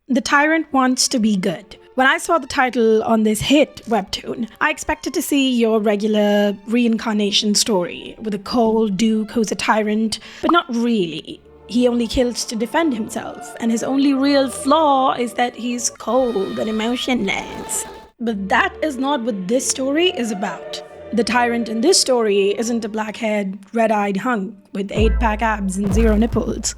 The tyrant wants to be good. When I saw the title on this hit webtoon, I expected to see your regular reincarnation story with a cold duke who's a tyrant, but not really. He only kills to defend himself, and his only real flaw is that he's cold and emotionless. But that is not what this story is about. The tyrant in this story isn't a black-haired, red-eyed hunk with 8-pack abs and 0 nipples.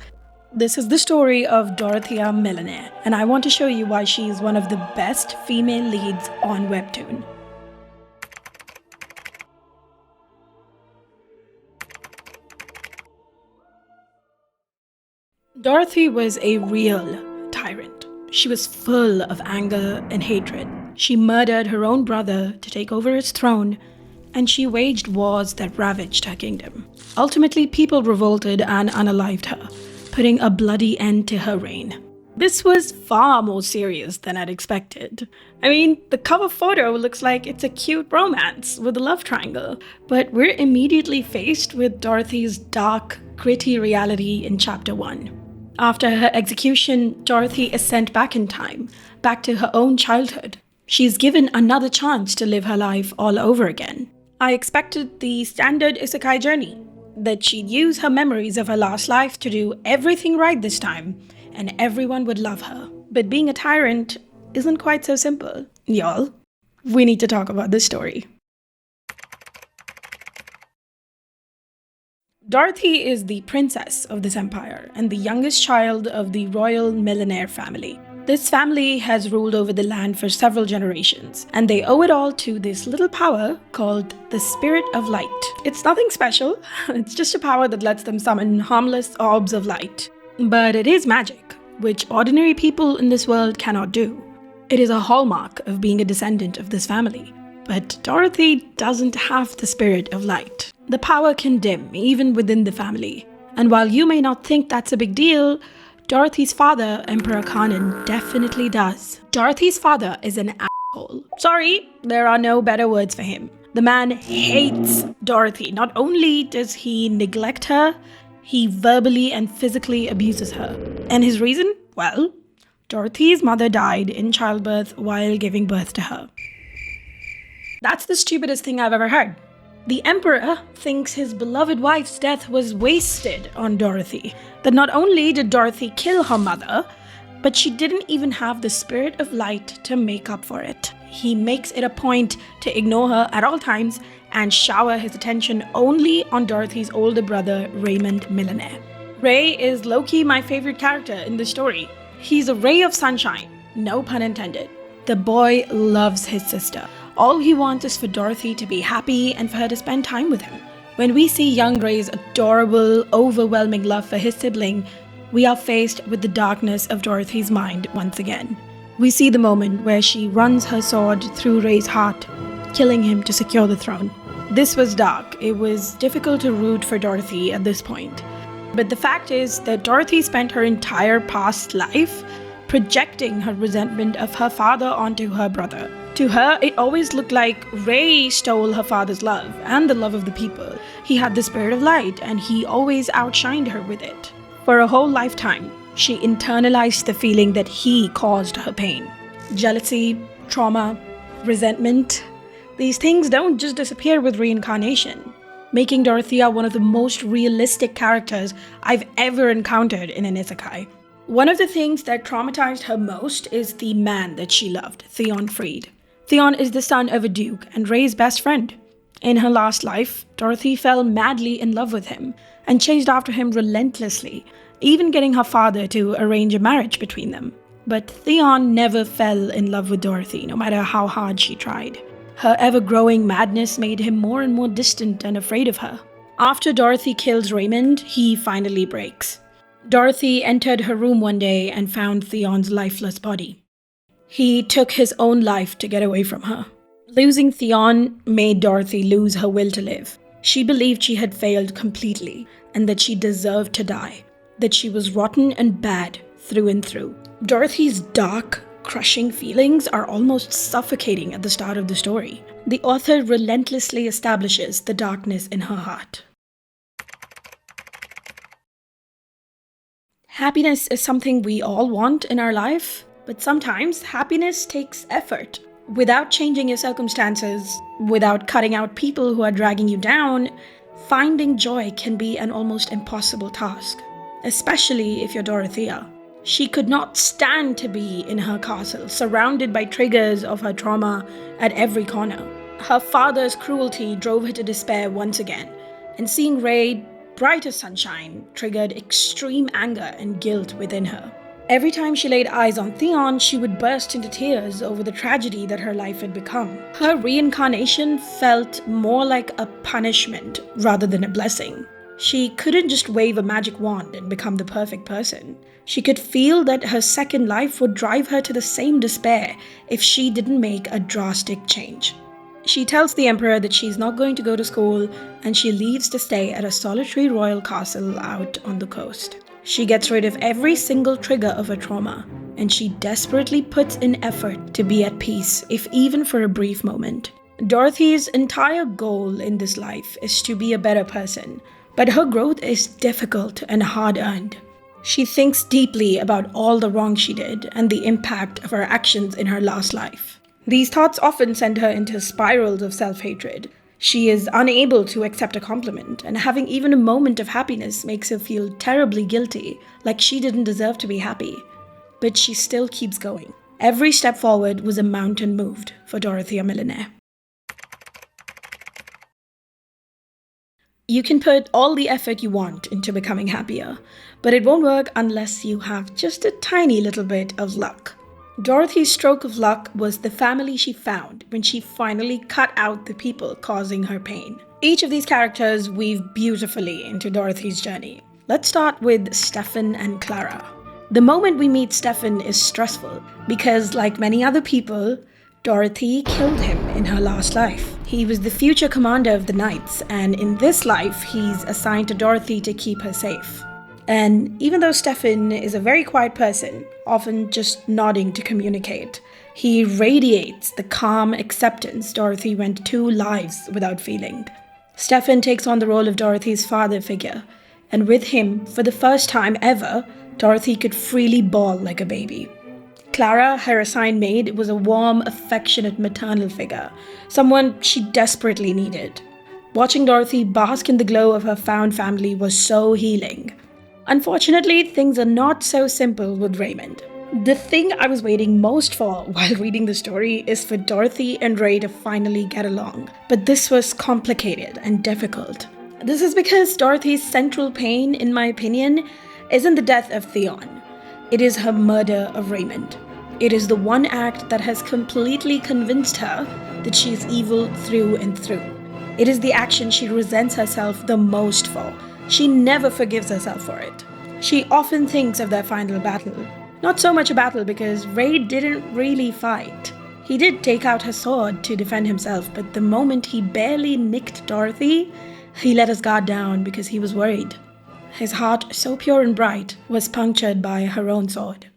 This is the story of Dorothea Millanaire, and I want to show you why she is one of the best female leads on Webtoon. Dorothy was a real tyrant. She was full of anger and hatred. She murdered her own brother to take over his throne, and she waged wars that ravaged her kingdom. Ultimately, people revolted and unalived her, putting a bloody end to her reign. This was far more serious than I'd expected. I mean, the cover photo looks like it's a cute romance with a love triangle, but we're immediately faced with Dorothy's dark, gritty reality in Chapter 1. After her execution, Dorothy is sent back in time, back to her own childhood. She's given another chance to live her life all over again. I expected the standard isekai journey, that she'd use her memories of her last life to do everything right this time, and everyone would love her. But being a tyrant isn't quite so simple. Y'all, we need to talk about this story. Dorothy is the princess of this empire and the youngest child of the royal Millanaire family. This family has ruled over the land for several generations, and they owe it all to this little power called the Spirit of Light. It's nothing special, it's just a power that lets them summon harmless orbs of light. But it is magic, which ordinary people in this world cannot do. It is a hallmark of being a descendant of this family. But Dorothy doesn't have the Spirit of Light. The power can dim, even within the family. And while you may not think that's a big deal, Dorothy's father, Emperor Kanan, definitely does. Dorothy's father is an asshole. Sorry, there are no better words for him. The man hates Dorothy. Not only does he neglect her, he verbally and physically abuses her. And his reason? Well, Dorothy's mother died in childbirth while giving birth to her. That's the stupidest thing I've ever heard. The Emperor thinks his beloved wife's death was wasted on Dorothy. That not only did Dorothy kill her mother, but she didn't even have the Spirit of Light to make up for it. He makes it a point to ignore her at all times and shower his attention only on Dorothy's older brother, Raymond Millanaire. Ray is low-key my favorite character in the story. He's a ray of sunshine, no pun intended. The boy loves his sister. All he wants is for Dorothy to be happy and for her to spend time with him. When we see young Ray's adorable, overwhelming love for his sibling, we are faced with the darkness of Dorothy's mind once again. We see the moment where she runs her sword through Ray's heart, killing him to secure the throne. This was dark. It was difficult to root for Dorothy at this point. But the fact is that Dorothy spent her entire past life projecting her resentment of her father onto her brother. To her, it always looked like Ray stole her father's love and the love of the people. He had the Spirit of Light, and he always outshined her with it. For a whole lifetime, she internalized the feeling that he caused her pain. Jealousy, trauma, resentment. These things don't just disappear with reincarnation, making Dorothea one of the most realistic characters I've ever encountered in an isekai. One of the things that traumatized her most is the man that she loved, Theon Freed. Theon is the son of a duke and Ray's best friend. In her last life, Dorothy fell madly in love with him and chased after him relentlessly, even getting her father to arrange a marriage between them. But Theon never fell in love with Dorothy, no matter how hard she tried. Her ever-growing madness made him more and more distant and afraid of her. After Dorothy kills Raymond, he finally breaks. Dorothy entered her room one day and found Theon's lifeless body. He took his own life to get away from her. Losing Theon made Dorothy lose her will to live. She believed she had failed completely and that she deserved to die, that she was rotten and bad through and through. Dorothy's dark, crushing feelings are almost suffocating at the start of the story. The author relentlessly establishes the darkness in her heart. Happiness is something we all want in our life, But sometimes happiness takes effort. Without changing your circumstances, without cutting out people who are dragging you down, finding joy can be an almost impossible task, especially if you're Dorothea. She could not stand to be in her castle, surrounded by triggers of her trauma at every corner. Her father's cruelty drove her to despair once again, and seeing Ray, bright as sunshine, triggered extreme anger and guilt within her. Every time she laid eyes on Theon, she would burst into tears over the tragedy that her life had become. Her reincarnation felt more like a punishment rather than a blessing. She couldn't just wave a magic wand and become the perfect person. She could feel that her second life would drive her to the same despair if she didn't make a drastic change. She tells the Emperor that she's not going to go to school, and she leaves to stay at a solitary royal castle out on the coast. She gets rid of every single trigger of her trauma, and she desperately puts in effort to be at peace, if even for a brief moment. Dorothy's entire goal in this life is to be a better person, but her growth is difficult and hard-earned. She thinks deeply about all the wrong she did and the impact of her actions in her last life. These thoughts often send her into spirals of self-hatred. She is unable to accept a compliment, and having even a moment of happiness makes her feel terribly guilty, like she didn't deserve to be happy. But she still keeps going. Every step forward was a mountain moved for Dorothea Millanaire. You can put all the effort you want into becoming happier, but it won't work unless you have just a tiny little bit of luck. Dorothy's stroke of luck was the family she found when she finally cut out the people causing her pain. Each of these characters weave beautifully into Dorothy's journey. Let's start with Stefan and Clara. The moment we meet Stefan is stressful because, like many other people, Dorothy killed him in her last life. He was the future commander of the Knights, and in this life, he's assigned to Dorothy to keep her safe. And even though Stefan is a very quiet person, often just nodding to communicate, he radiates the calm acceptance Dorothy went 2 lives without feeling. Stefan takes on the role of Dorothy's father figure, and with him, for the first time ever, Dorothy could freely bawl like a baby. Clara, her assigned maid, was a warm, affectionate maternal figure, someone she desperately needed. Watching Dorothy bask in the glow of her found family was so healing. Unfortunately, things are not so simple with Raymond. The thing I was waiting most for while reading the story is for Dorothy and Ray to finally get along. But this was complicated and difficult. This is because Dorothy's central pain, in my opinion, isn't the death of Theon. It is her murder of Raymond. It is the one act that has completely convinced her that she is evil through and through. It is the action she resents herself the most for. She never forgives herself for it. She often thinks of their final battle. Not so much a battle because Ray didn't really fight. He did take out his sword to defend himself, but the moment he barely nicked Dorothy, he let his guard down because he was worried. His heart, so pure and bright, was punctured by her own sword.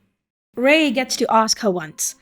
Ray gets to ask her once,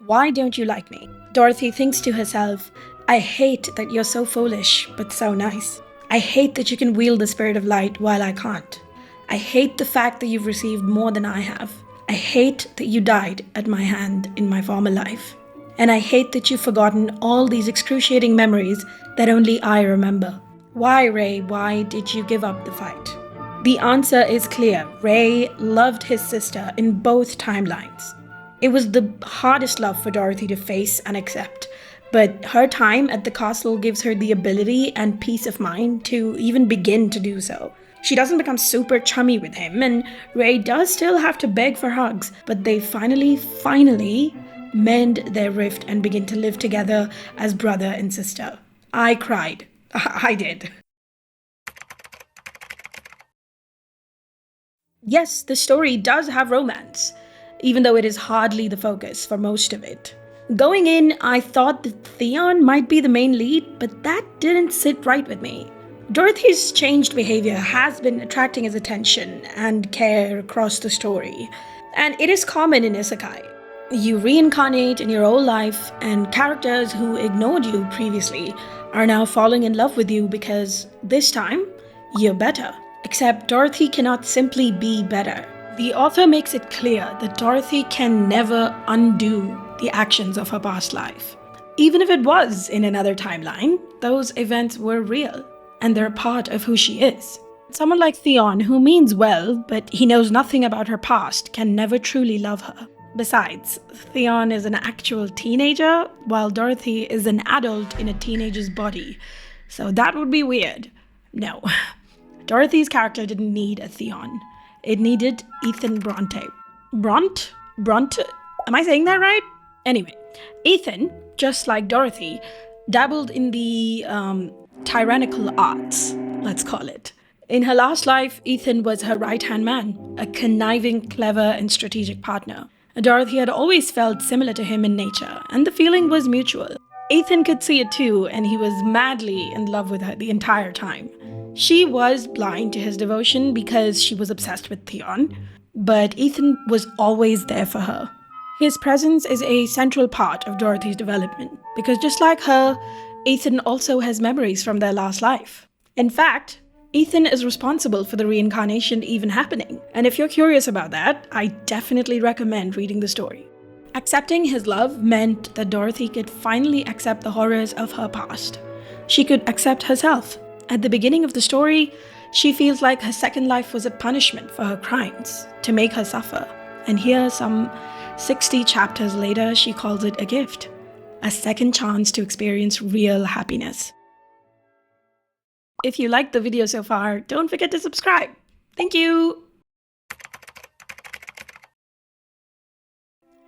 "Why don't you like me?" Dorothy thinks to herself, "I hate that you're so foolish, but so nice. I hate that you can wield the spirit of light while I can't. I hate the fact that you've received more than I have. I hate that you died at my hand in my former life. And I hate that you've forgotten all these excruciating memories that only I remember. Why, Ray, why did you give up the fight?" The answer is clear. Ray loved his sister in both timelines. It was the hardest love for Dorothy to face and accept, but her time at the castle gives her the ability and peace of mind to even begin to do so. She doesn't become super chummy with him, and Ray does still have to beg for hugs, but they finally mend their rift and begin to live together as brother and sister. I cried. I did. Yes, the story does have romance, even though it is hardly the focus for most of it. Going in, I thought that Theon might be the main lead, but that didn't sit right with me. Dorothy's changed behavior has been attracting his attention and care across the story, and it is common in isekai. You reincarnate in your old life, and characters who ignored you previously are now falling in love with you because this time, you're better. Except Dorothy cannot simply be better. The author makes it clear that Dorothy can never undo the actions of her past life. Even if it was in another timeline, those events were real, and they're part of who she is. Someone like Theon, who means well, but he knows nothing about her past, can never truly love her. Besides, Theon is an actual teenager, while Dorothy is an adult in a teenager's body. So that would be weird. No. Dorothy's character didn't need a Theon. It needed Ethan Bronte. Bronte? Am I saying that right? Anyway, Ethan, just like Dorothy, dabbled in the tyrannical arts, let's call it. In her last life, Ethan was her right-hand man, a conniving, clever, and strategic partner. Dorothy had always felt similar to him in nature, and the feeling was mutual. Ethan could see it too, and he was madly in love with her the entire time. She was blind to his devotion because she was obsessed with Theon, but Ethan was always there for her. His presence is a central part of Dorothy's development, because just like her, Ethan also has memories from their last life. In fact, Ethan is responsible for the reincarnation even happening, and if you're curious about that, I definitely recommend reading the story. Accepting his love meant that Dorothy could finally accept the horrors of her past. She could accept herself. At the beginning of the story, she feels like her second life was a punishment for her crimes, to make her suffer. And here, some 60 chapters later, she calls it a gift, a second chance to experience real happiness. If you liked the video so far, don't forget to subscribe. Thank you!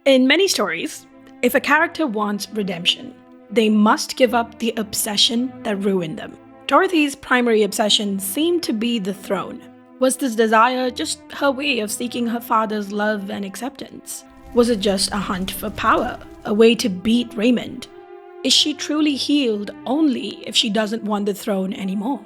In many stories, if a character wants redemption, they must give up the obsession that ruined them. Dorothy's primary obsession seemed to be the throne. Was this desire just her way of seeking her father's love and acceptance? Was it just a hunt for power, a way to beat Raymond? Is she truly healed only if she doesn't want the throne anymore?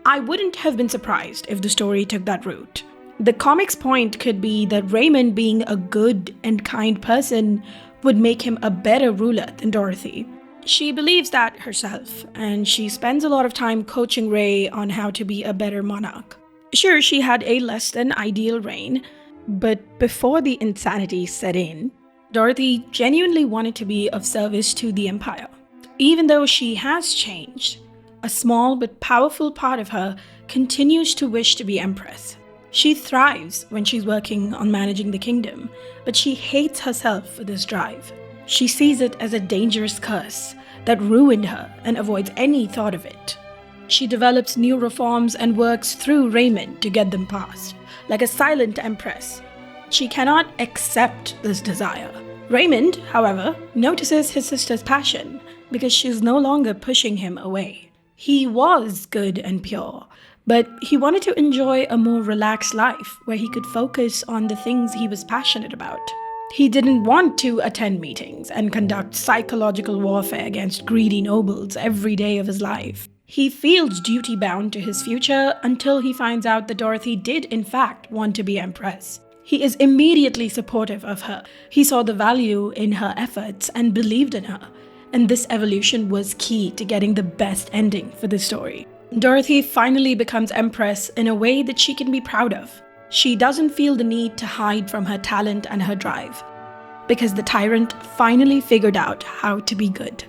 I wouldn't have been surprised if the story took that route. The comic's point could be that Raymond being a good and kind person would make him a better ruler than Dorothy. She believes that herself, and she spends a lot of time coaching Ray on how to be a better monarch. Sure, she had a less than ideal reign, but before the insanity set in, Dorothy genuinely wanted to be of service to the Empire. Even though she has changed, a small but powerful part of her continues to wish to be Empress. She thrives when she's working on managing the kingdom, but she hates herself for this drive. She sees it as a dangerous curse that ruined her and avoids any thought of it. She develops new reforms and works through Raymond to get them passed, like a silent empress. She cannot accept this desire. Raymond, however, notices his sister's passion because she's no longer pushing him away. He was good and pure, but he wanted to enjoy a more relaxed life where he could focus on the things he was passionate about. He didn't want to attend meetings and conduct psychological warfare against greedy nobles every day of his life. He feels duty-bound to his future until he finds out that Dorothy did in fact want to be Empress. He is immediately supportive of her. He saw the value in her efforts and believed in her. And this evolution was key to getting the best ending for this story. Dorothy finally becomes Empress in a way that she can be proud of. She doesn't feel the need to hide from her talent and her drive, because the tyrant finally figured out how to be good.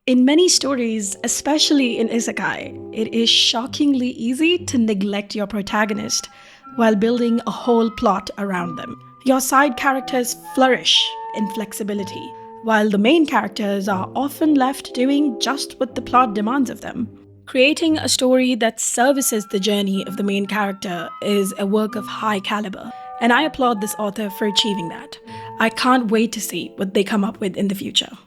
In many stories, especially in isekai, it is shockingly easy to neglect your protagonist while building a whole plot around them. Your side characters flourish in flexibility, while the main characters are often left doing just what the plot demands of them. Creating a story that services the journey of the main character is a work of high caliber, and I applaud this author for achieving that. I can't wait to see what they come up with in the future.